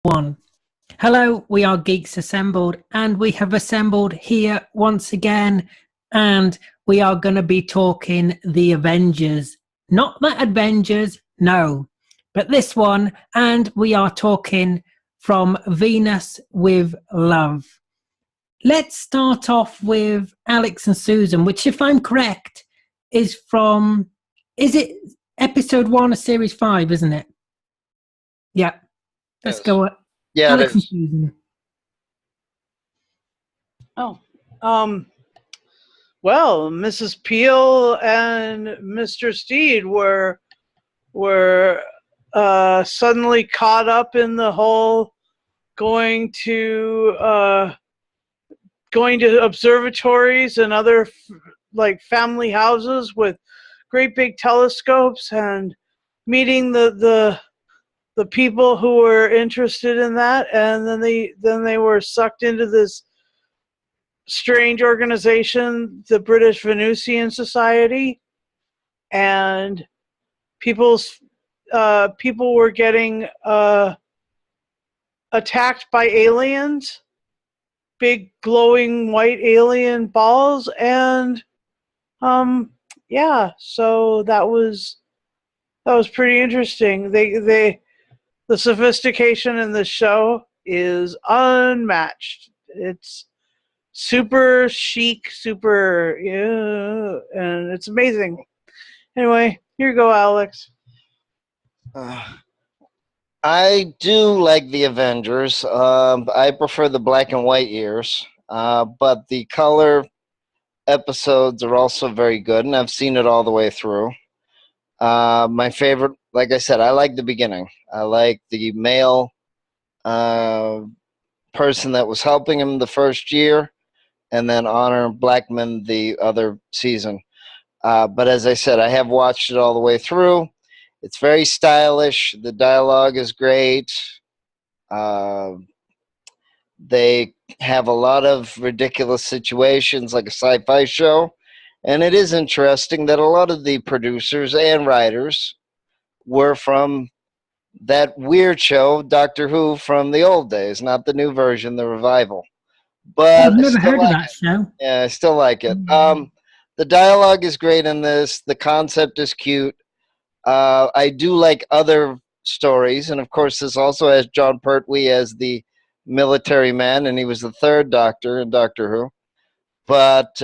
One. Hello, we are Geeks Assembled, and we have assembled here once again, and we are going to be talking the Avengers. Not the Avengers, no, but this one, and we are talking From Venus with Love. Let's start off with Alex and Susan, which, if I'm correct, is it episode 1 of series 5, isn't it? Yeah. Let's go. Yeah, Alex and Susan. Well, Mrs. Peel and Mr. Steed were suddenly caught up in the whole going to observatories and other like family houses with great big telescopes and meeting the people who were interested in that, and then they were sucked into this strange organization, the British Venusian Society, and people were getting attacked by aliens, big glowing white alien balls, and so that was pretty interesting. The sophistication in the show is unmatched. It's super chic, and it's amazing. Anyway, here you go, Alex. I do like the Avengers. I prefer the black and white years, but the color episodes are also very good, and I've seen it all the way through. My favorite, like I said, I like the beginning. I like the male person that was helping him the first year, and then Honor Blackman the other season. But as I said, I have watched it all the way through. It's very stylish. The dialogue is great. They have a lot of ridiculous situations like a sci-fi show. And it is interesting that a lot of the producers and writers were from that weird show, Doctor Who, from the old days, not the new version, the revival. But I've never heard of that show. Yeah, I still like it. The dialogue is great in this. The concept is cute. I do like other stories, and of course, this also has John Pertwee as the military man, and he was the third Doctor in Doctor Who. But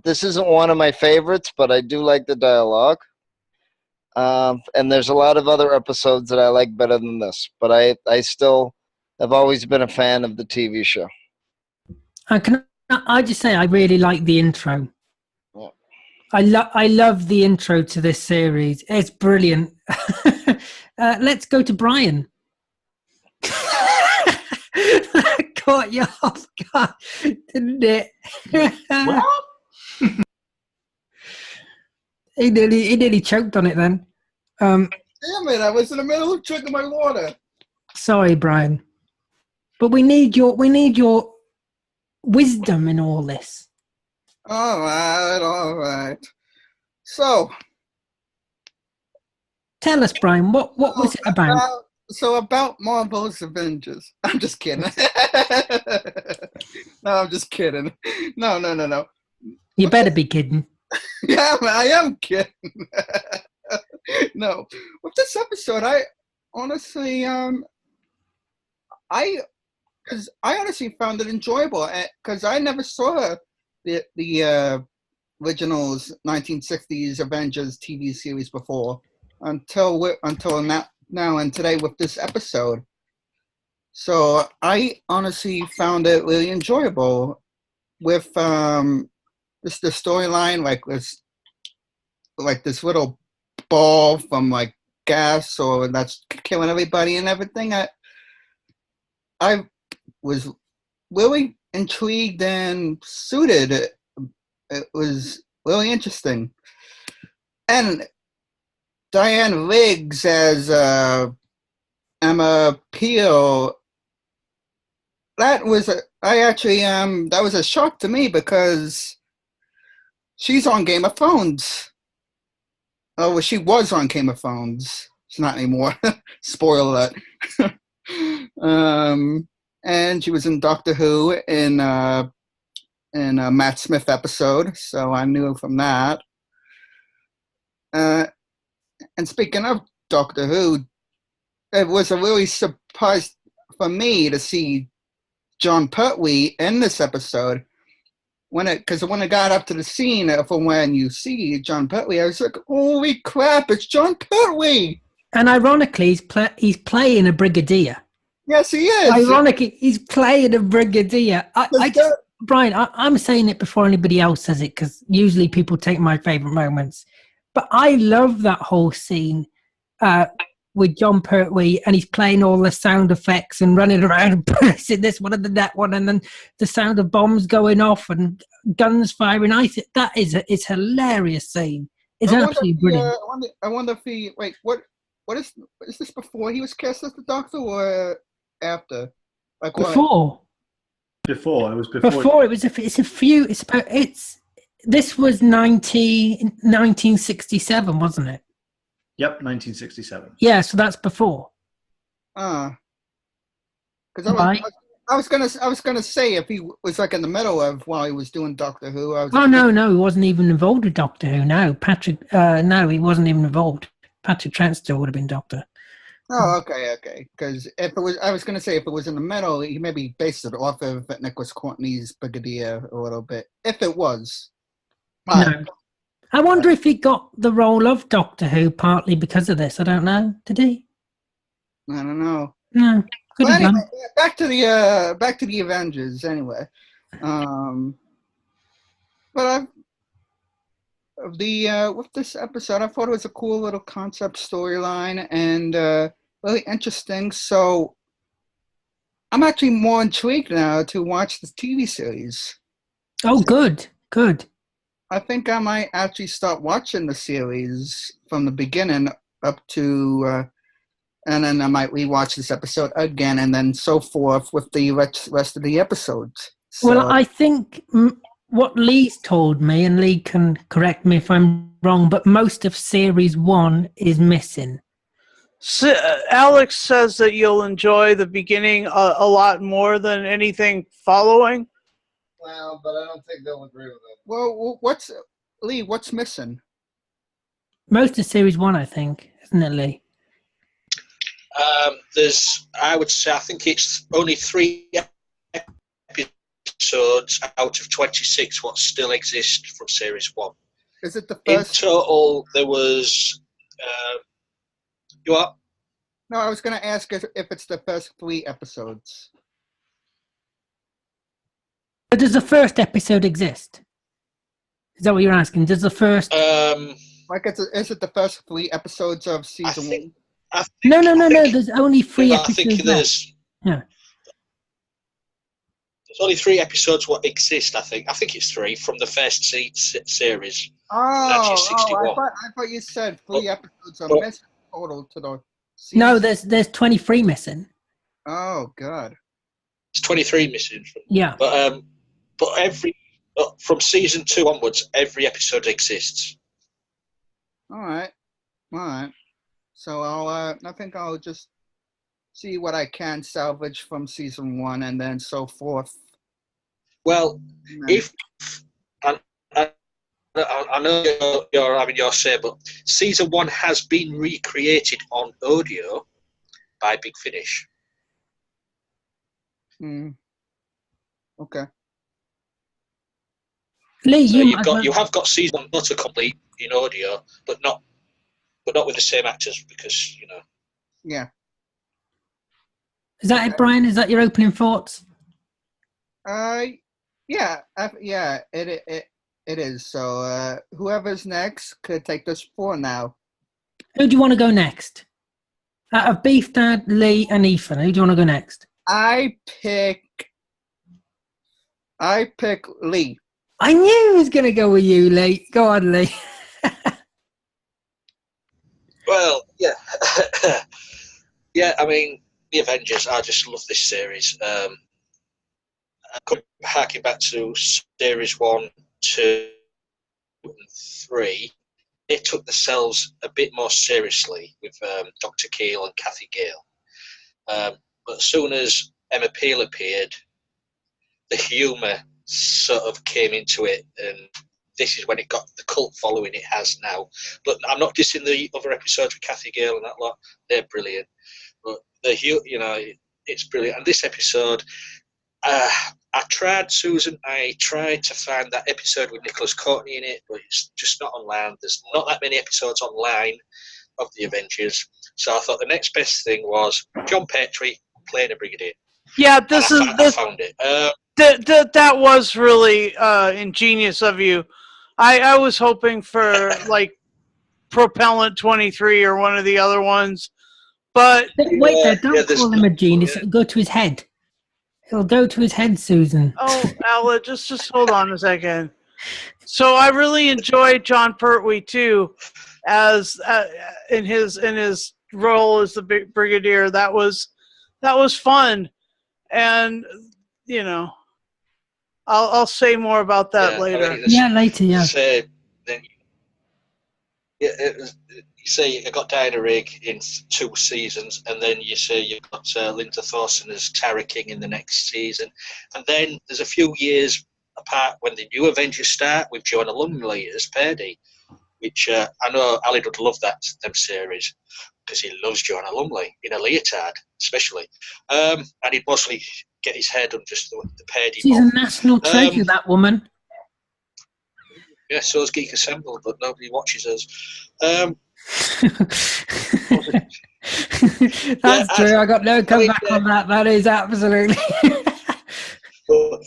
this isn't one of my favorites, but I do like the dialogue. And there's a lot of other episodes that I like better than this. But I still have always been a fan of the TV show. I just say I really like the intro. Yeah. I love the intro to this series. It's brilliant. Let's go to Brian. That caught you off guard, didn't it? Well, he nearly choked on it then. damn it! I was in the middle of drinking my water. Sorry, Brian, but we need your wisdom in all this. All right. So, tell us, Brian, what was it about? About Marvel's Avengers. I'm just kidding. No, I'm just kidding. No. You better be kidding. Yeah, I am kidding. No, with this episode, I honestly, I honestly found it enjoyable because I never saw the originals 1960s Avengers TV series before until now and today with this episode. So I honestly found it really enjoyable with just the storyline, like this little ball from like gas or that's killing everybody and everything. I was really intrigued and suited. It was really interesting. And Diane Riggs as Emma Peel, that was a shock to me because she's on Game of Thrones. Oh, well, she was on Game of Thrones. She's not anymore. Spoiler alert. And she was in Doctor Who in a Matt Smith episode, so I knew from that. And speaking of Doctor Who, it was a really surprise for me to see John Pertwee in this episode. Because when it got up to the scene for when you see John Pertwee, I was like, holy crap, it's John Pertwee! And ironically, he's playing a brigadier. Yes, he is. Ironically, he's playing a brigadier. Brian, I'm saying it before anybody else says it, because usually people take my favourite moments. But I love that whole scene with John Pertwee, and he's playing all the sound effects and running around and pressing this one and then that one, and then the sound of bombs going off and guns firing. It's a hilarious scene. It's absolutely brilliant. I wonder if he what is this before he was cast as the Doctor or after? Before. Before. This was 1967, wasn't it? Yep, 1967. Yeah, so that's before. Because I was gonna say if he was in the middle of while he was doing Doctor Who. No, he wasn't even involved with Doctor Who. No, Patrick. No, he wasn't even involved. Patrick Transter would have been Doctor. Oh, okay. Because I was gonna say if it was in the middle, he maybe based it off of Nicholas Courtney's Brigadier a little bit. If it was. No. I wonder if he got the role of Doctor Who partly because of this. I don't know. Did he? I don't know. No. Anyway, back to the Avengers. Anyway, but with this episode, I thought it was a cool little concept storyline and really interesting. So I'm actually more intrigued now to watch the TV series. Oh, good. I think I might actually start watching the series from the beginning up to, and then I might rewatch this episode again, and then so forth with the rest of the episodes. So, well, I think what Lee's told me, and Lee can correct me if I'm wrong, but most of Series 1 is missing. So, Alex says that you'll enjoy the beginning a lot more than anything following. Well, but I don't think they'll agree with it. Well, what's missing? Most of Series 1, I think, isn't it, Lee? I think it's only 3 episodes out of 26 what still exist from Series 1. Is it the first? In total, there was... you what? No, I was going to ask if it's the first 3 episodes. But does the first episode exist? Is that what you're asking? Does the first... is it the first 3 episodes of season 1? No. There's only 3 episodes. I think there's... Yeah. There's only 3 episodes what exist, I think. I think it's 3 from the first series. Oh, 61. I thought you said 3 episodes are missing total to the season. No, there's 23 missing. Oh, God. There's 23 missing. Yeah. But from season 2 onwards, every episode exists. All right. So I think I'll just see what I can salvage from season 1 and then so forth. Well, if I know you're having your say, but season 1 has been recreated on audio by Big Finish. Okay. Lee, so you have got season 1 not complete in audio, but not with the same actors because Yeah. Is that it, Brian? Is that your opening thoughts? Yeah, it is. So whoever's next could take this for now. Who do you want to go next? Out of Beef Dad, Lee, and Ethan, who do you want to go next? I pick Lee. I knew he was going to go with you, Lee. Go on, Lee. Well, yeah. Yeah, I mean, the Avengers, I just love this series. Harking back to Series 1, 2, and 3, they took themselves a bit more seriously with Dr. Keel and Kathy Gale. But as soon as Emma Peel appeared, the humour sort of came into it, and this is when it got the cult following it has now. But I'm not dissing the other episodes with Kathy Gale and that lot; they're brilliant. But it's brilliant. And this episode, I tried, Susan. I tried to find that episode with Nicholas Courtney in it, but it's just not online. There's not that many episodes online of the Avengers, so I thought the next best thing was John Pertwee playing a brigadier. Yeah, I found it. That was really ingenious of you. I was hoping for like Propellant 23 or one of the other ones, but wait there, don't there's call him a genius. It'll go to his head. It'll go to his head, Susan. oh, Ella, just hold on a second. So I really enjoyed John Pertwee too, as in his role as the brigadier. That was fun, and you know, I'll say more about that later. Later. You say you got Diana Rigg in 2 seasons, and then you say you've got Linda Thorson as Tara King in the next season, and then there's a few years apart when the new Avengers start with Jonah Lumley as Purdy, which I know Ali would love them series because he loves Jonah Lumley in a leotard, especially, and he'd mostly get his head on just the Purdy. She's a national treasure, that woman. Yeah, so is Geek Assembled, but nobody watches us. That's true. I got no comeback on that. That is absolutely. But,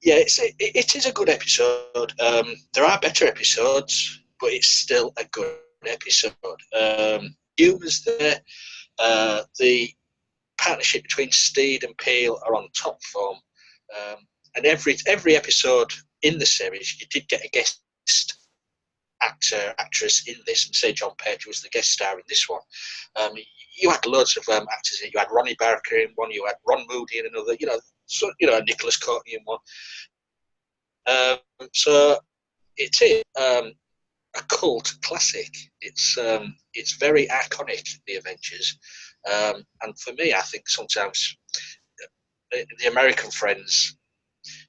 yeah, it is a good episode. There are better episodes, but it's still a good episode. Humor's there. The partnership between Steed and Peel are on top form. And every episode in the series, you did get a guest actress in this, and say John Pertwee was the guest star in this one. You had loads of actors in it. You had Ronnie Barker in one, you had Ron Moody in another, Nicholas Courtney in one. So it is a cult classic. It's very iconic, the Avengers, and for me, I think sometimes the American friends,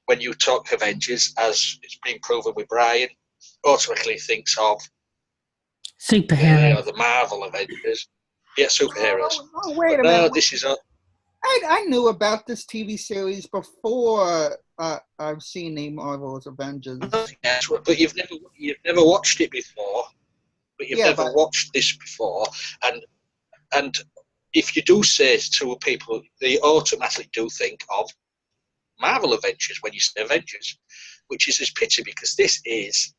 when you talk Avengers, as it's been proven with Brian, automatically thinks of superheroes, the Marvel Avengers. Yeah, superheroes. Oh, wait a minute. This is I knew about this TV series before I've seen the Marvel's Avengers. Yes, but you've never watched it before. But you've never watched this before, and if you do say to people, they automatically do think of Marvel Avengers when you say Avengers, which is a pity because this is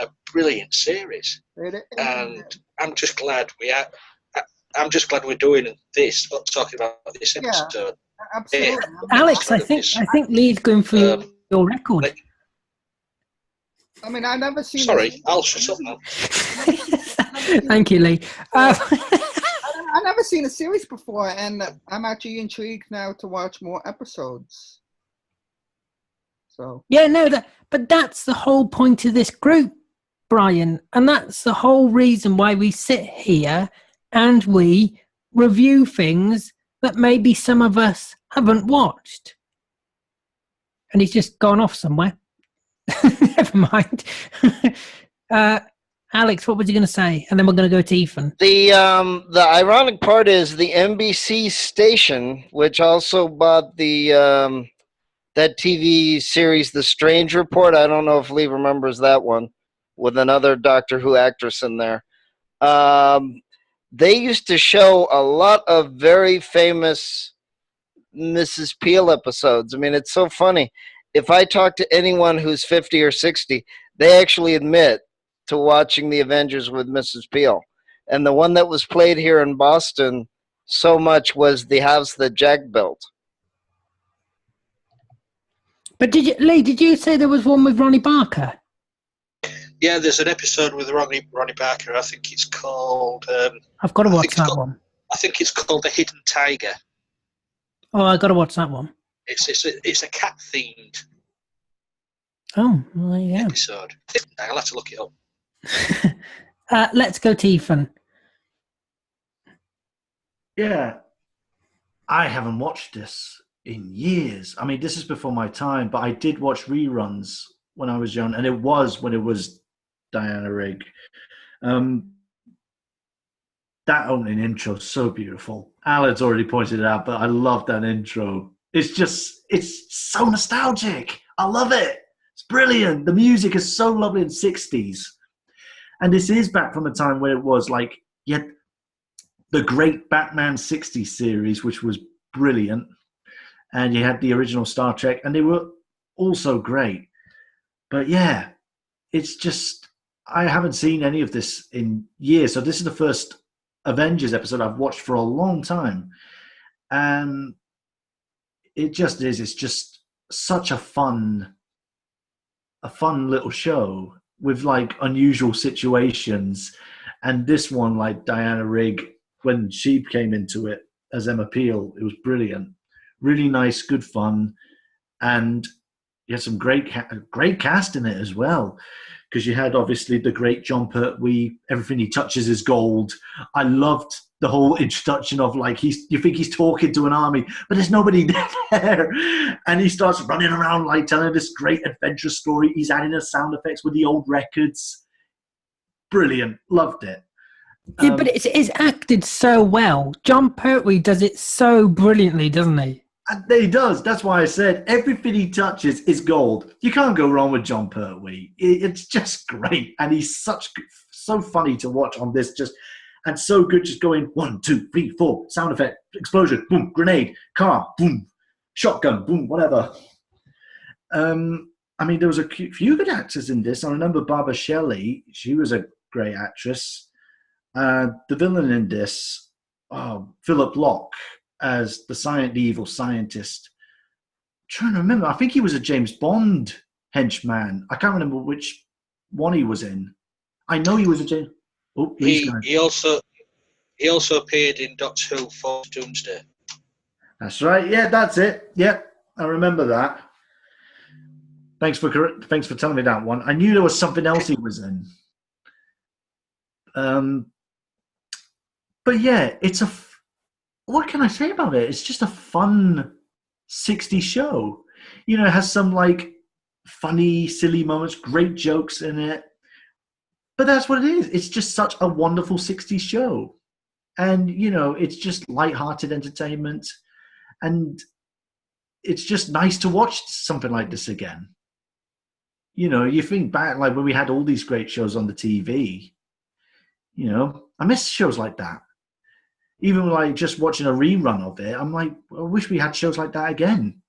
a brilliant series, and I'm just glad we're doing this, talking about this episode. Yeah, absolutely. Alex, I think Lee's going for your record. I mean, I've never seen. Sorry, I'll shut up now. Thank you, Lee. I've never seen a series before, and I'm actually intrigued now to watch more episodes. So but that's the whole point of this group, Brian, and that's the whole reason why we sit here and we review things that maybe some of us haven't watched. And he's just gone off somewhere. Never mind. Alex, what was you going to say? And then we're going to go to Ethan. The ironic part is the NBC station, which also bought the that TV series, The Strange Report. I don't know if Lee remembers that one, with another Doctor Who actress in there. They used to show a lot of very famous Mrs. Peel episodes. I mean, it's so funny. If I talk to anyone who's 50 or 60, they actually admit to watching the Avengers with Mrs. Peel. And the one that was played here in Boston so much was The House That Jack Built. But Lee, did you say there was one with Ronnie Barker? Yeah, there's an episode with Ronnie Barker. I think it's called... I've got to watch that one. I think it's called The Hidden Tiger. Oh, I've got to watch that one. It's a cat-themed episode. I'll have to look it up. Let's go to Ethan. Yeah. I haven't watched this in years. I mean, this is before my time, but I did watch reruns when I was young, and it was when it was Diana Rigg. That opening intro is so beautiful. Alan's already pointed it out, but I love that intro. It's so nostalgic. I love it. It's brilliant. The music is so lovely in the 60s. And this is back from a time where it was like, you had the great Batman 60s series, which was brilliant. And you had the original Star Trek, and they were also great. But yeah, it's just, I haven't seen any of this in years. So this is the first Avengers episode I've watched for a long time. And it just is. It's just such a fun little show with like unusual situations. And this one, like Diana Rigg, when she came into it as Emma Peel, it was brilliant. Really nice, good fun. And you had some great cast in it as well. Because you had obviously the great John Pertwee, everything he touches is gold. I loved the whole introduction of like you think he's talking to an army, but there's nobody there, and he starts running around like telling this great adventure story. He's adding the sound effects with the old records. Brilliant, loved it. Yeah, but it's acted so well. John Pertwee does it so brilliantly, doesn't he? He does. That's why I said everything he touches is gold. You can't go wrong with John Pertwee. It's just great, and he's so funny to watch on this. And so good, just going 1, 2, 3, 4, sound effect, explosion, boom, grenade, car, boom, shotgun, boom, whatever. I mean, there was a few good actors in this. I remember Barbara Shelley. She was a great actress. The villain in this, Philip Locke, as the evil scientist. I'm trying to remember. I think he was a James Bond henchman. I can't remember which one he was in. I know he was a James. Oh, he also appeared in Doctor Who for Doomsday. That's right. Yeah, that's it. Yeah, I remember that. Thanks for telling me that one. I knew there was something else he was in. But yeah, what can I say about it? It's just a fun 60s show. You know, it has some like funny, silly moments, great jokes in it. But that's what it is. It's just such a wonderful 60s show. And, you know, it's just lighthearted entertainment. And it's just nice to watch something like this again. You know, you think back like when we had all these great shows on the TV. You know, I miss shows like that. Even like just watching a rerun of it, I'm like, I wish we had shows like that again.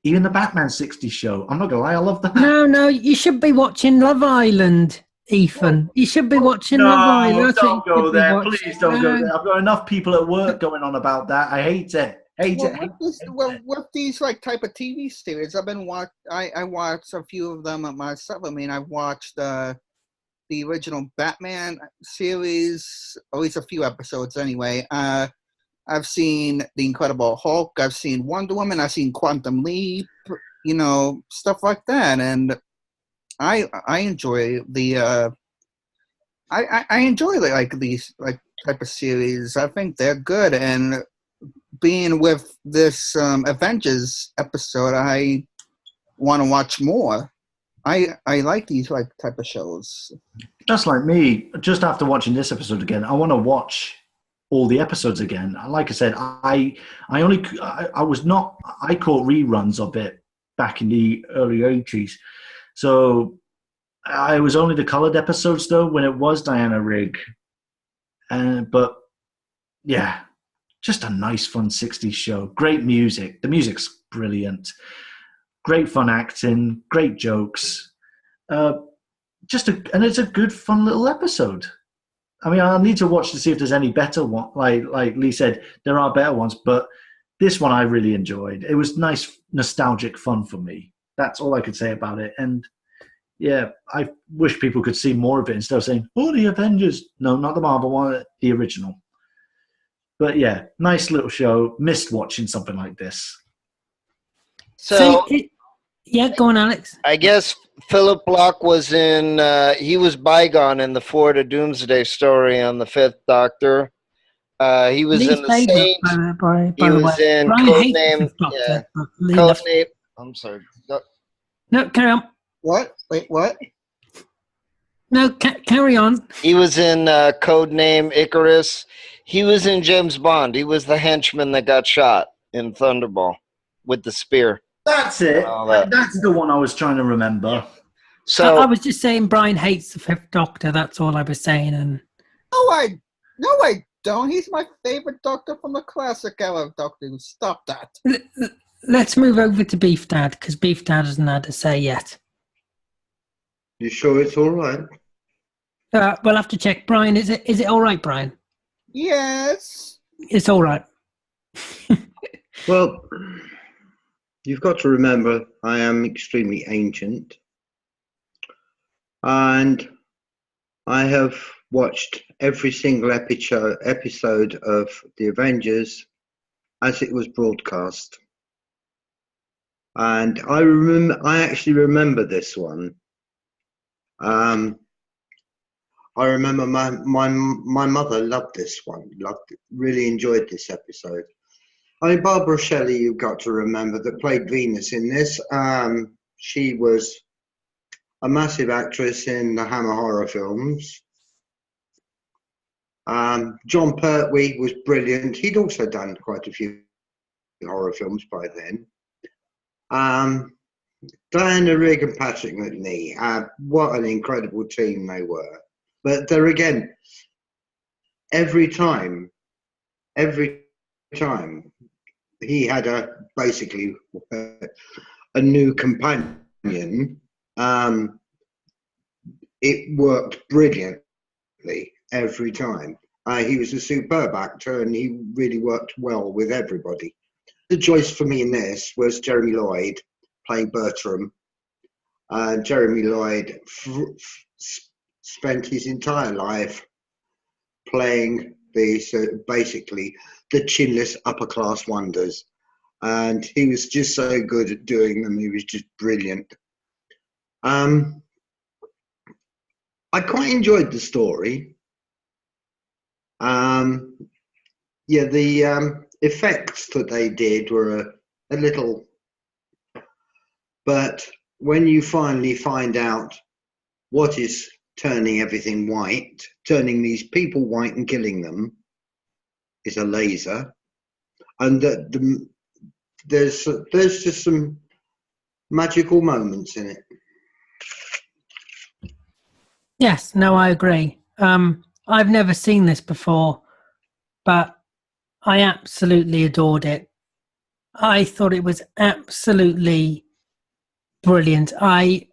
Even the Batman 60s show. I'm not going to lie, I love that. No, you should be watching Love Island, Ethan. You should be watching Love Island. Don't go there. Please don't go there. I've got enough people at work going on about that. I hate it. With these like type of TV series, I watched a few of them myself. I mean, I've watched the original Batman series, at least a few episodes anyway. I've seen The Incredible Hulk. I've seen Wonder Woman. I've seen Quantum Leap. You know, stuff like that. And I enjoy I enjoy like these like type of series. I think they're good. And being with this Avengers episode, I want to watch more. I like these like type of shows. Just like me, just after watching this episode again, I want to watch all the episodes again. Like I said, I caught reruns of it back in the early 80s. So I was only the colored episodes though when it was Diana Rigg. But yeah, just a nice fun 60s show. Great music. The music's brilliant. Great fun acting, great jokes. And it's a good fun little episode. I mean, I'll need to watch to see if there's any better one. Like Lee said, there are better ones, but this one I really enjoyed. It was nice, nostalgic fun for me. That's all I could say about it. And yeah, I wish people could see more of it instead of saying, "Oh, the Avengers." No, not the Marvel one, the original. But yeah, nice little show. Missed watching something like this. So yeah, go on, Alex. I guess Philip Locke was he was Bygone in the Ford of Doomsday story on the Fifth Doctor. He was Lee's in The favorite, Saint. by He the was way. in Brian hates Codename. the Doctor, Yeah, but Lee loves- Codename. I'm sorry. No, carry on. What? Wait, what? No, carry on. He was in Codename Icarus. He was in James Bond. He was the henchman that got shot in Thunderball with the spear. That's it. all that. That's the one I was trying to remember. So I was just saying Brian hates the Fifth Doctor. That's all I was saying. And No, I don't. He's my favorite Doctor from the classic era of Doctor Who. Stop that. let's move over to Beef Dad, because Beef Dad hasn't had to say yet. You sure it's all right? We'll have to check. Brian, is it all right, Brian? Yes. It's all right. Well, you've got to remember I am extremely ancient. And I have watched every single episode of The Avengers as it was broadcast. And I actually remember this one. I remember my mother loved this one, really enjoyed this episode. I mean, Barbara Shelley, you've got to remember, that played Venus in this. She was a massive actress in the Hammer horror films. John Pertwee was brilliant. He'd also done quite a few horror films by then. Diana Rigg and Patrick McNee, what an incredible team they were. But there again, every time he had basically a new companion, it worked brilliantly every time. He was a superb actor and he really worked well with everybody. The choice for me in this was Jeremy Lloyd playing Bertram. Jeremy Lloyd spent his entire life playing basically the chinless upper class wonders, and he was just so good at doing them. He was just brilliant. I quite enjoyed the story. The effects that they did were a little, but when you finally find out what is turning everything white, turning these people white and killing them, is a laser, and that there's just some magical moments in it. Yes, no, I agree. I've never seen this before, but I absolutely adored it. I thought it was absolutely brilliant. I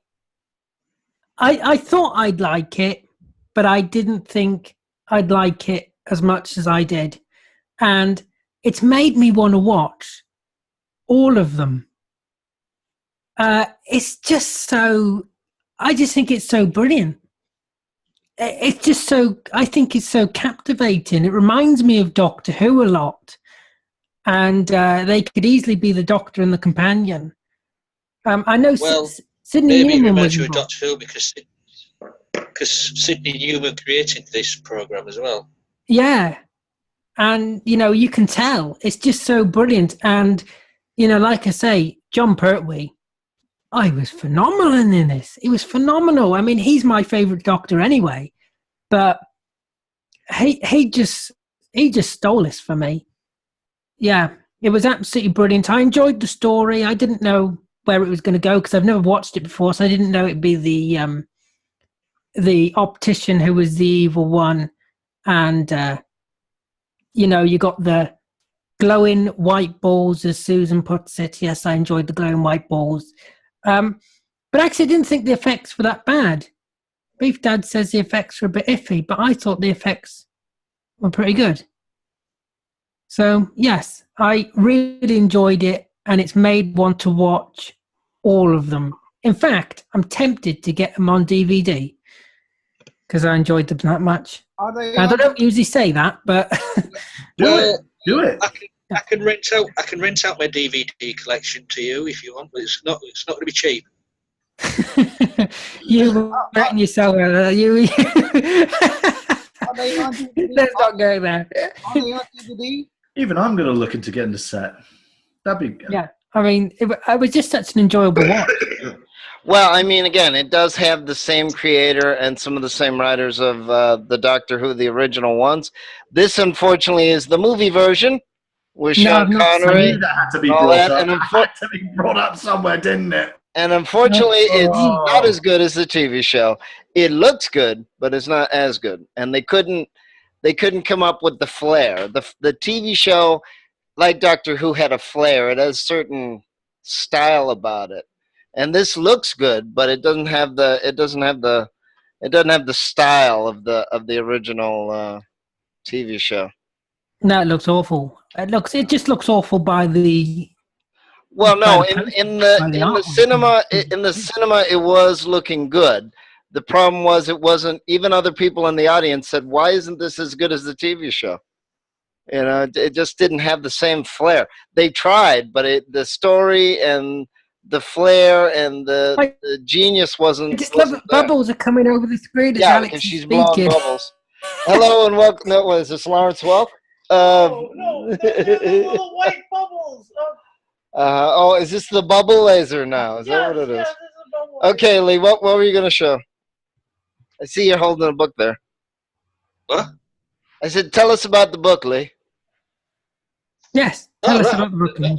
thought I'd like it, but I didn't think I'd like it as much as I did. And it's made me want to watch all of them. It's just so, I just think it's so brilliant. It's just so, I think it's so captivating. It reminds me of Doctor Who a lot. And they could easily be the Doctor and the companion. I know Sydney maybe Newman it was reminds you of involved. Doctor Who because Sydney Newman created this program as well. Yeah. And, you can tell. It's just so brilliant. And, like I say, John Pertwee, I was phenomenal in this. He was phenomenal. I mean, he's my favourite Doctor anyway. But he just stole this for me. Yeah, it was absolutely brilliant. I enjoyed the story. I didn't know where it was going to go because I've never watched it before, so I didn't know it'd be the optician who was the evil one, and you got the glowing white balls, as Susan puts it. Yes, I enjoyed the glowing white balls, but actually, I didn't think the effects were that bad. Beef Dad says the effects were a bit iffy, but I thought the effects were pretty good. So, yes, I really enjoyed it, and it's made want to watch all of them. In fact, I'm tempted to get them on DVD because I enjoyed them that much. Are they? I don't usually say that, but Do it. I can rent out my DVD collection to you if you want, but it's not going to be cheap. you reckon yourself, you. Are they on DVD? Let's not go there. Are they on DVD? Even I'm going to look into getting the set. That'd be good. Yeah, I mean, it was just such an enjoyable watch. Well, I mean, again, it does have the same creator and some of the same writers of the Doctor Who, the original ones. This, unfortunately, is the movie version with No, I've Sean not seen Connery. it. That had to be all brought that, up. and It had to be brought up somewhere, didn't it? And unfortunately, it's Oh. not as good as the TV show. It looks good, but it's not as good. And they couldn't come up with the flair. The TV show, like Doctor Who, had a flair. It has certain style about it. And this looks good, but it doesn't have the style of the original TV show. No, it looks awful. It just looks awful by the. Well, no, by the in by the the art. cinema it was looking good. The problem was it wasn't. Even other people in the audience said, "Why isn't this as good as the TV show?" You know, it just didn't have the same flair. They tried, but the story and the flair and the genius wasn't. I just love wasn't it. there. Bubbles are coming over the screen as Yeah, Alex because is she's blowing speaking. bubbles. Hello and welcome. No, what is this, Lawrence Welk? No, little white bubbles. Oh, is this the bubble laser now? Is that what it is? Yes, this is a bubble. Okay, Lee, what were you going to show? I see you're holding a book there. What? I said, tell us about the book, Lee. Yes, tell us right. about Brooklyn.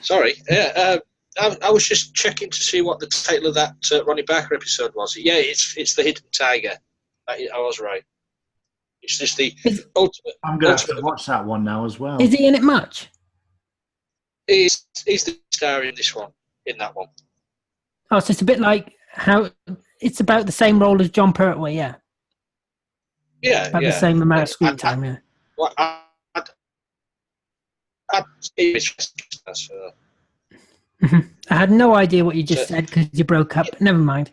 Sorry. Yeah. I was just checking to see what the title of that Ronnie Barker episode was. Yeah, it's The Hidden Tiger. I was right. It's just the ultimate. I'm going to have to watch that one now as well. Is he in it much? He's the star in this one, in that one. Oh, so it's a bit like how it's about the same role as John Pertwee, yeah. Yeah, About the same amount of screen time, yeah. Well, I had no idea what you just said because you broke up. Never mind.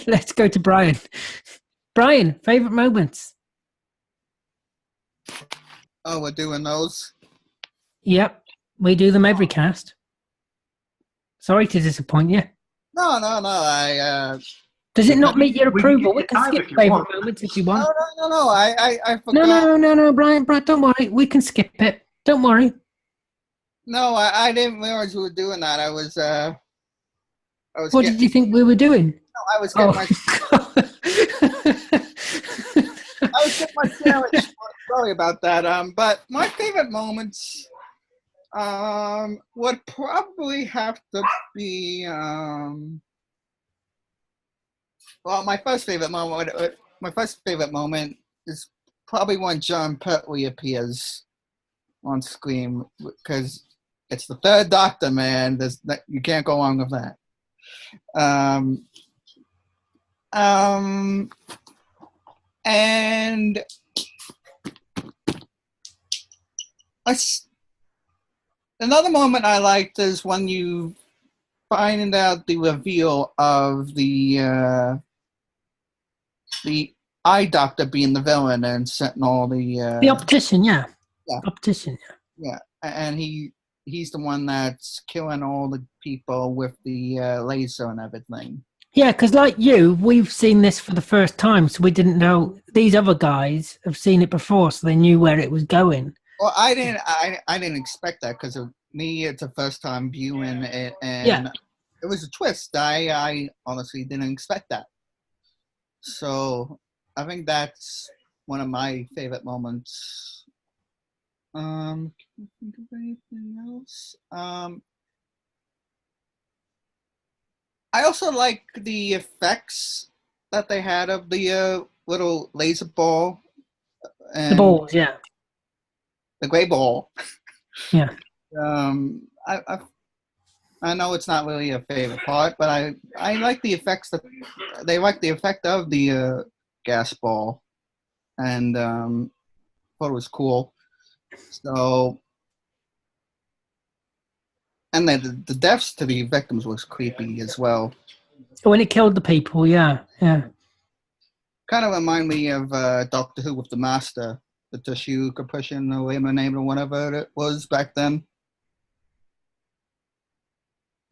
Let's go to Brian. Brian, favourite moments? Oh, we're doing those. Yep, we do them every cast. Sorry to disappoint you. No. I Does it not meet your we can approval? give We you can time skip if you favourite want. moments if you want. no. I forgot. No, Brian, don't worry. We can skip it. Don't worry. No, I didn't realize we were doing that. I was What did you think we were doing? I was getting my God. I was getting my sandwich. Sorry about that. But my favorite moments would probably have to be well, my first favorite moment is probably when John Pertwee appears on screen, because it's the third Doctor, man. You can't go wrong with that. And another moment I liked is when you find out the reveal of the eye doctor being the villain and Sentinel The optician, yeah. Optician, yeah, and he's the one that's killing all the people with the laser and everything. Yeah, because like you, we've seen this for the first time, so we didn't know. These other guys have seen it before, so they knew where it was going. Well, I didn't expect that, because of me, it's the first time viewing it, and it was a twist. I honestly didn't expect that. So I think that's one of my favorite moments. Can I think of anything else? I also like the effects that they had of the little laser ball. And The balls, yeah. the gray ball. Yeah. I know it's not really a favorite part, but I like the effects that they like the effect of the gas ball, and thought it was cool. So, and then the deaths to the victims was creepy as well. When it killed the people, yeah. Kind of remind me of Doctor Who with the Master, the tissue compression or name or whatever it was back then.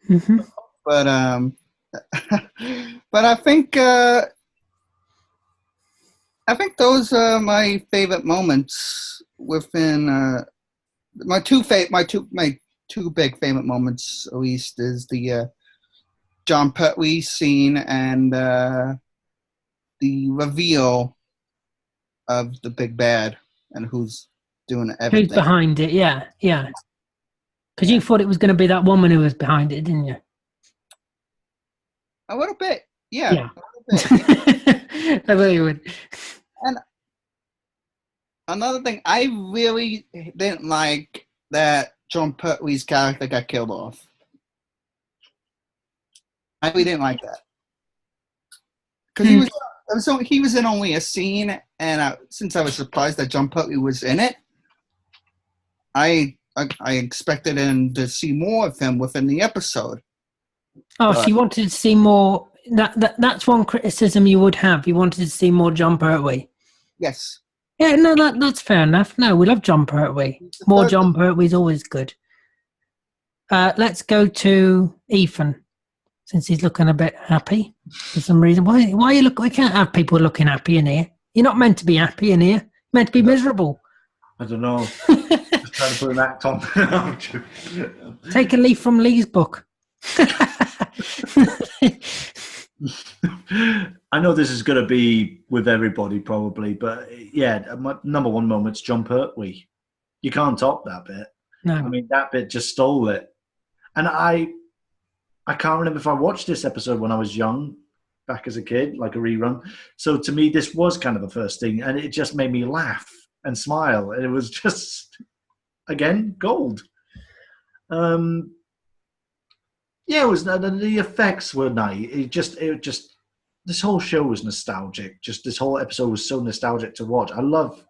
Mm-hmm. But but I think I think those are my favorite moments within my two big favorite moments, at least, is the John Pertwee scene and the reveal of the big bad and who's doing everything. Who's behind it? Yeah. Because you thought it was going to be that woman who was behind it, didn't you? A little bit, yeah. Yeah. A little bit, yeah. I really would. And another thing, I really didn't like that John Pertwee's character got killed off. I really didn't like that. Because he was in only a scene, and since I was surprised that John Pertwee was in it, I expected him to see more of him within the episode. Oh, so you wanted to see more. That's one criticism you would have. You wanted to see more John Pertwee. Yes. Yeah, no, that's fair enough. No, we love John Pertwee. More John Pertwee's always good. Let's go to Ethan, since he's looking a bit happy for some reason. Why are you looking? We can't have people looking happy in here. You're not meant to be happy in here. You're meant to be miserable. I don't know. Just trying to put an act on. Take a leaf from Lee's book. I know this is going to be with everybody probably, but yeah, my number one moment's John Pertwee. You can't top that bit. No. I mean, that bit just stole it. And I can't remember if I watched this episode when I was young, back as a kid, like a rerun. So to me, this was kind of the first thing, and it just made me laugh and smile. And it was just, again, gold. Yeah, it was. The effects were nice. It just. This whole show was nostalgic. Just this whole episode was so nostalgic to watch. I love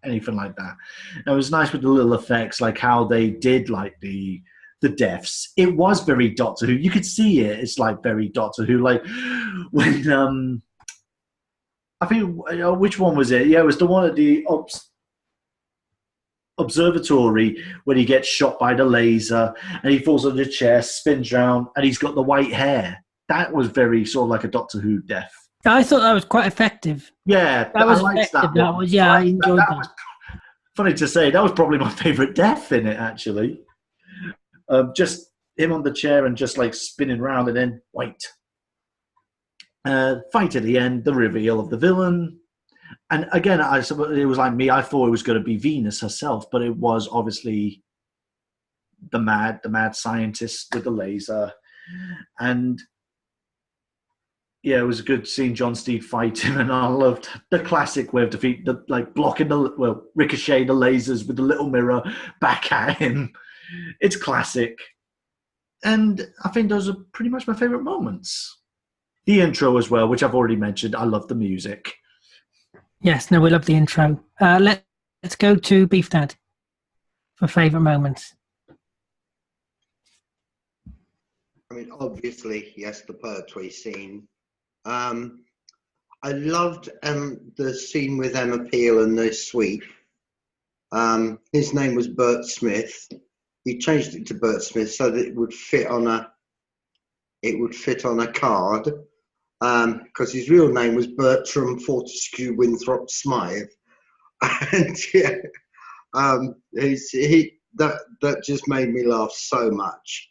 anything like that. And it was nice with the little effects, like how they did like the deaths. It was very Doctor Who. You could see it. It's like very Doctor Who. Like when I think which one was it? Yeah, it was the one at the observatory when he gets shot by the laser and he falls on the chair, spins around, and he's got the white hair. That was very sort of like a Doctor Who death. I thought that was quite effective. Yeah, that was effective. I enjoyed that. Funny to say, that was probably my favourite death in it, actually. Just him on the chair and just like spinning around and then white. Fight at the end, the reveal of the villain. And again, it was like me. I thought it was going to be Venus herself, but it was obviously the mad scientist with the laser. And yeah, it was good seeing John Steed fight him, and I loved the classic way of defeat, blocking ricochet the lasers with the little mirror back at him. It's classic. And I think those are pretty much my favourite moments. The intro as well, which I've already mentioned. I love the music. Yes, no, we love the intro. Let's go to Beef Dad for favourite moments. I mean, obviously, yes, the Pertwee scene. I loved the scene with Emma Peel and the sweep. His name was Bert Smith. He changed it to Bert Smith so that it would fit on a card. Because his real name was Bertram Fortescue Winthrop Smythe, and yeah, that just made me laugh so much.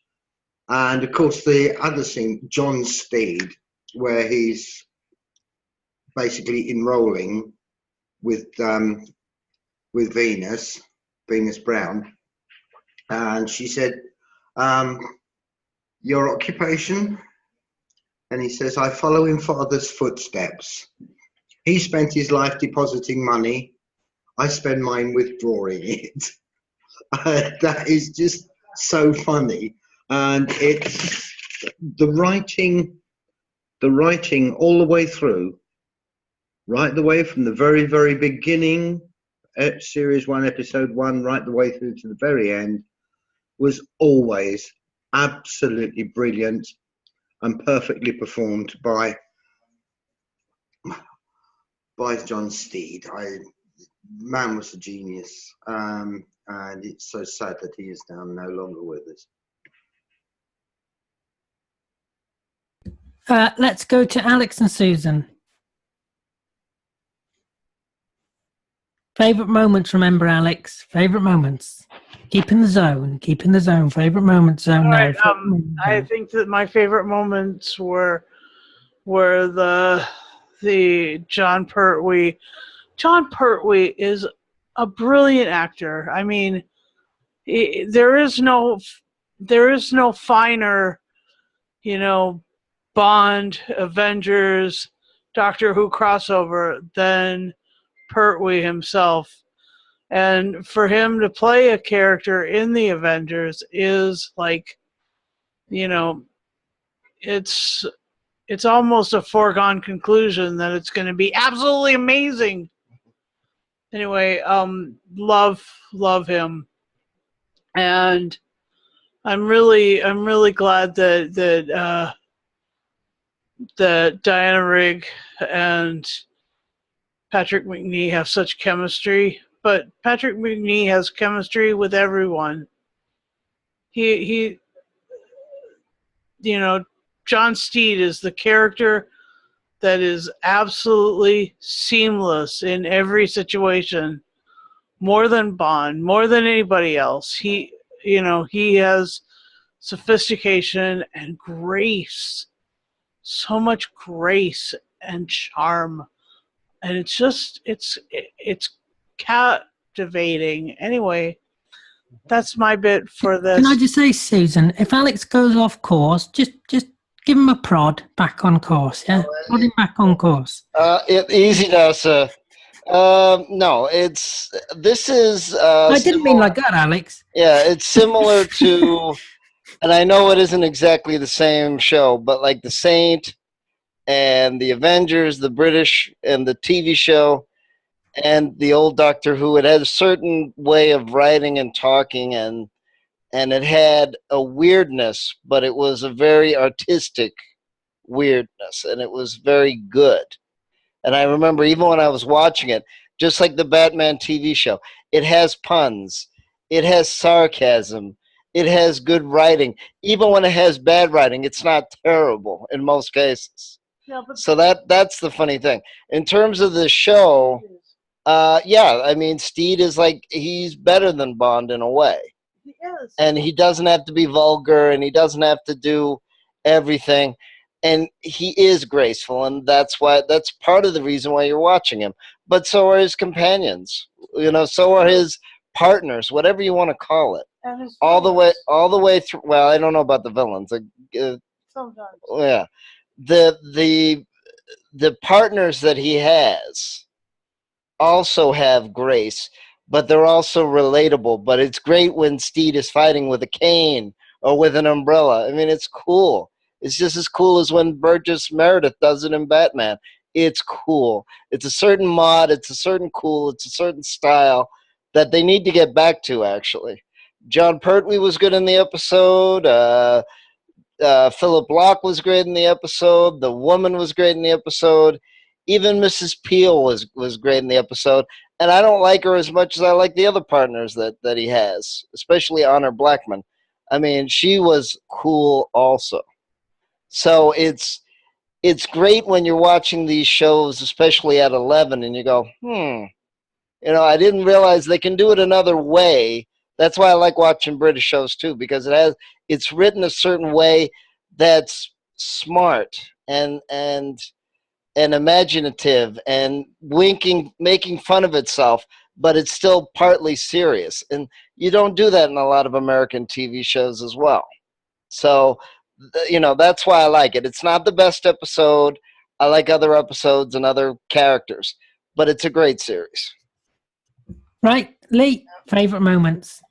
And of course, the other scene, John Steed, where he's basically enrolling with Venus Brown, and she said, "Your occupation?" And he says, "I follow in Father's footsteps. He spent his life depositing money. I spend mine withdrawing it." That is just so funny. And it's the writing all the way through, right the way from the very, very beginning, Series 1, Episode 1, right the way through to the very end, was always absolutely brilliant and perfectly performed by John Steed. Man was a genius, and it's so sad that he is now no longer with us. Let's go to Alex and Susan. Favorite moments, remember, Alex. Favorite moments. Keep in the zone. Keep in the zone. Favorite moments, zone All now. right. I think that my favorite moments were the John Pertwee. John Pertwee is a brilliant actor. I mean, there is no finer, Bond, Avengers, Doctor Who crossover than Pertwee himself. And for him to play a character in the Avengers is like, it's almost a foregone conclusion that it's going to be absolutely amazing. Anyway, love him, and I'm really glad that Diana Rigg and Patrick Macnee have such chemistry. But Patrick Macnee has chemistry with everyone. He John Steed is the character that is absolutely seamless in every situation, more than Bond, more than anybody else. He has sophistication and grace, so much grace and charm, and it's captivating. Anyway, that's my bit for this. Can I just say, Susan, if Alex goes off course, just give him a prod back on course, yeah? Prod him back on course. Easy now, sir. No, this is... I didn't mean like that, Alex. Yeah, it's similar to... And I know it isn't exactly the same show, but like The Saint and the Avengers, the British, and the TV show, and the old Doctor Who, it had a certain way of writing and talking, and it had a weirdness, but it was a very artistic weirdness, and it was very good. And I remember even when I was watching it, just like the Batman TV show, it has puns, it has sarcasm, it has good writing. Even when it has bad writing, it's not terrible in most cases. Yeah, but So that's the funny thing. In terms of the show, yeah, I mean, Steed is like, he's better than Bond in a way. yes. And he doesn't have to be vulgar, and he doesn't have to do everything. And he is graceful, and that's part of the reason why you're watching him. But so are his companions. So are his partners, whatever you want to call it. And his All the villains, way through. Well, I don't know about the villains. sometimes. Yeah, the partners that he has also have grace, but they're also relatable. But it's great when Steed is fighting with a cane or with an umbrella. I mean, it's cool. It's just as cool as when Burgess Meredith does it in Batman. It's cool. It's a certain mod. It's a certain cool. It's a certain style that they need to get back to, actually. John Pertwee was good in the episode. Philip Locke was great in the episode. The woman was great in the episode. Even Mrs. Peel was great in the episode. And I don't like her as much as I like the other partners that he has, especially Honor Blackman. I mean, she was cool also. So it's great when you're watching these shows, especially at 11, and you go, I didn't realize they can do it another way. That's why I like watching British shows too, because it's written a certain way that's smart and imaginative and making fun of itself, but it's still partly serious. And you don't do that in a lot of American TV shows as well. So, that's why I like it. It's not the best episode. I like other episodes and other characters, but it's a great series. Right, Lee, favourite moments.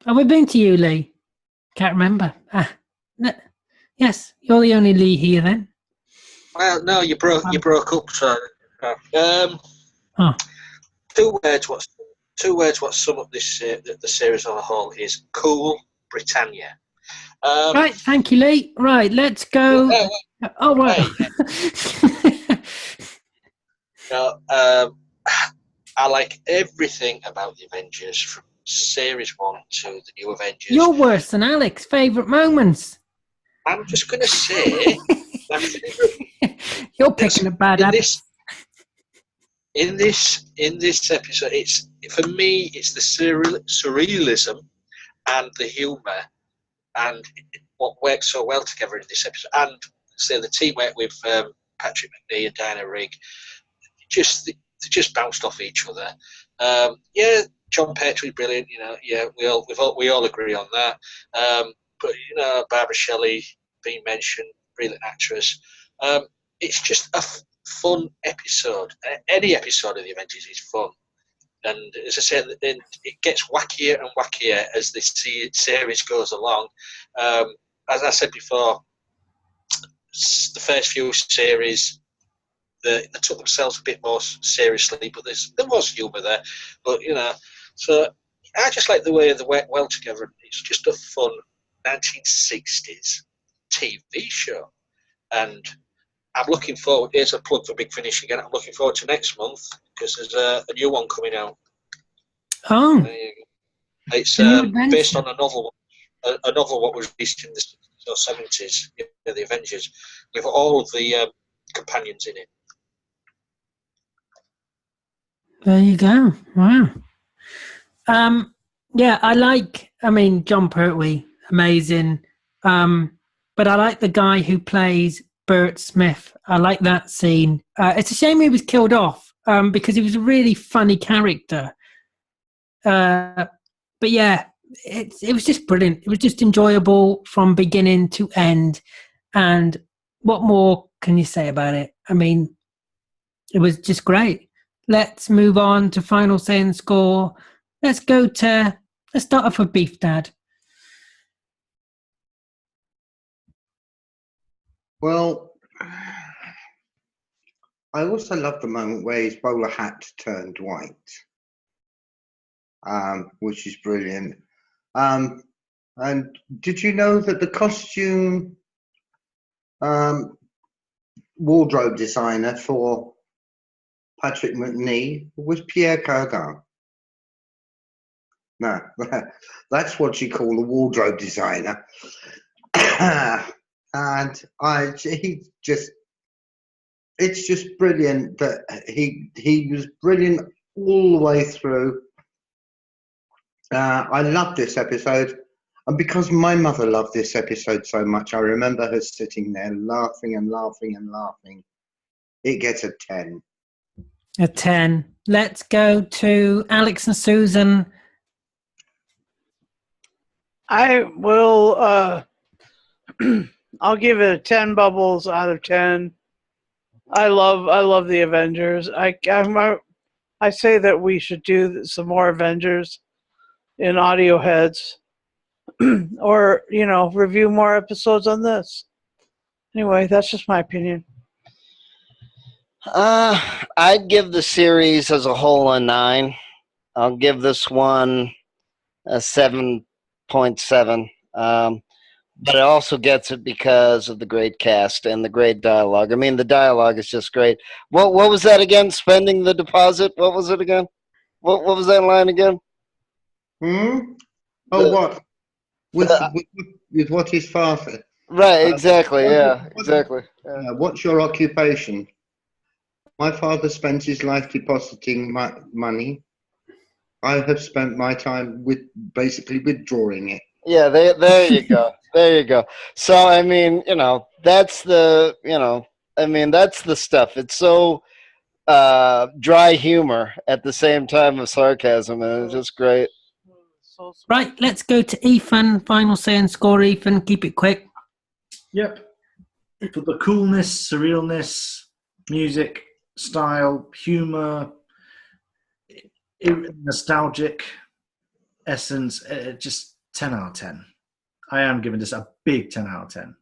Have we been to you, Lee? Can't remember. Yes, you're the only Lee here then. Well, no, you broke up. So, two words. What sum up this the series on a whole is cool Britannia. Right, thank you, Lee. Right, let's go. Right. I like everything about the Avengers from series 1 to the new Avengers. You're worse than Alex. Favourite moments. I'm just going to say You're picking a bad habit. In this episode, it's for me, it's the surrealism and the humour and what works so well together in this episode. And say the teamwork with Patrick McNee and Diana Rigg, they just bounced off each other. Yeah, John Pertwee, brilliant. You know, yeah, we all agree on that. But you know, Barbara Shelley being mentioned, brilliant actress. It's just a fun episode. Any episode of the Avengers is fun, and as I said, it gets wackier and wackier as the series goes along. As I said before, the first few series, they took themselves a bit more seriously, but there was humour there. But you know, so I just like the way they work well together. It's just a fun 1960s TV show, and I'm looking forward. Here's a plug for Big Finish again. I'm looking forward to next month because there's a new one coming out. Oh, it's based on a novel what was released in the 70s, the Avengers, with all of the companions in it. there you go. Wow. Yeah, I mean, John Pertwee, amazing. But I like the guy who plays Bert Smith. I like that scene. It's a shame he was killed off because he was a really funny character. But yeah, it was just brilliant. It was just enjoyable from beginning to end. And what more can you say about it? I mean, it was just great. Let's move on to final say and score. Let's start off with Beef Dad. Well, I also love the moment where his bowler hat turned white, which is brilliant. And did you know that the costume wardrobe designer for Patrick McNee was Pierre Cardin? No, that's what you call a wardrobe designer. And it's just brilliant that he was brilliant all the way through. I love this episode, and because my mother loved this episode so much, I remember her sitting there laughing and laughing and laughing. It gets a 10. A 10. Let's go to Alex and Susan. I will. I'll give it a 10 bubbles out of 10. I love the Avengers. I say that we should do some more Avengers in audio heads, or review more episodes on this. Anyway, that's just my opinion. I'd give the series as a whole a 9. I'll give this one a 7.7. But it also gets it because of the great cast and the great dialogue. I mean, the dialogue is just great. What was that again? Spending the deposit? What was it again? What was that line again? What? With what his father? Right, exactly. Exactly. Yeah. What's your occupation? My father spent his life depositing money. I have spent my time basically withdrawing it. Yeah, there you go. There you go. So, I mean, that's the stuff. It's so dry humor at the same time of sarcasm, and it's just great. Right, let's go to Ethan. Final say and score, Ethan. Keep it quick. Yep. For the coolness, surrealness, music, style, humor, nostalgic essence, just 10 out of 10. I am giving this a big 10 out of 10.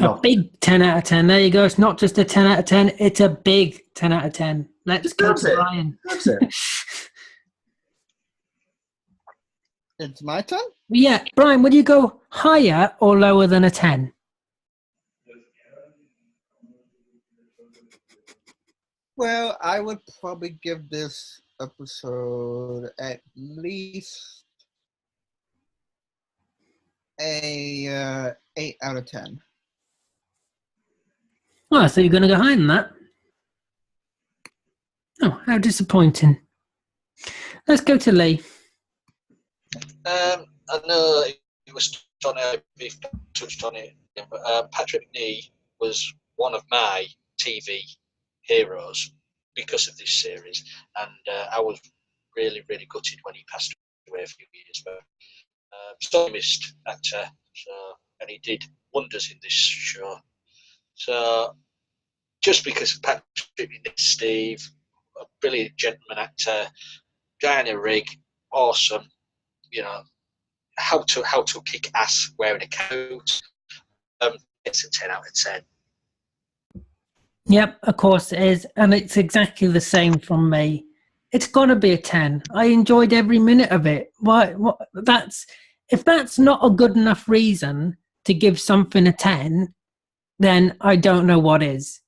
A big 10 out of 10. There you go. It's not just a 10 out of 10. It's a big 10 out of 10. Let's go to Ryan. That's it. It's my turn? Yeah. Brian, would you go higher or lower than a 10? Well, I would probably give this episode at least a 8 out of 10. Oh, I thought you were going to go higher than that. Oh, how disappointing. Let's go to Lee. I know it was on we've touched on it, but Patrick Nee was one of my TV heroes because of this series, and I was really, really gutted when he passed away a few years back. So missed actor, and he did wonders in this show. So just because of Patrick Nee, Steve, a brilliant gentleman actor, Diana Rigg, awesome. You know, how to kick ass wearing a coat. It's a 10 out of 10. Yep, of course it is. And it's exactly the same from me. It's got to be a 10. I enjoyed every minute of it. If that's not a good enough reason to give something a 10, then I don't know what is.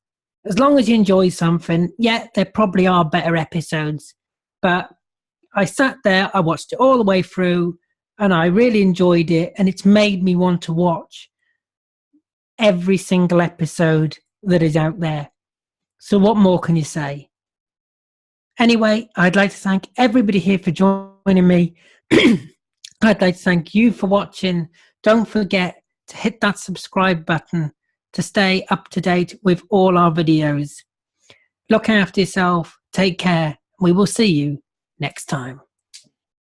As long as you enjoy something, yeah, there probably are better episodes. But I sat there, I watched it all the way through, and I really enjoyed it, and it's made me want to watch every single episode that is out there. So what more can you say? Anyway, I'd like to thank everybody here for joining me. I'd like to thank you for watching. Don't forget to hit that subscribe button to stay up to date with all our videos. Look after yourself. Take care. We will see you next time.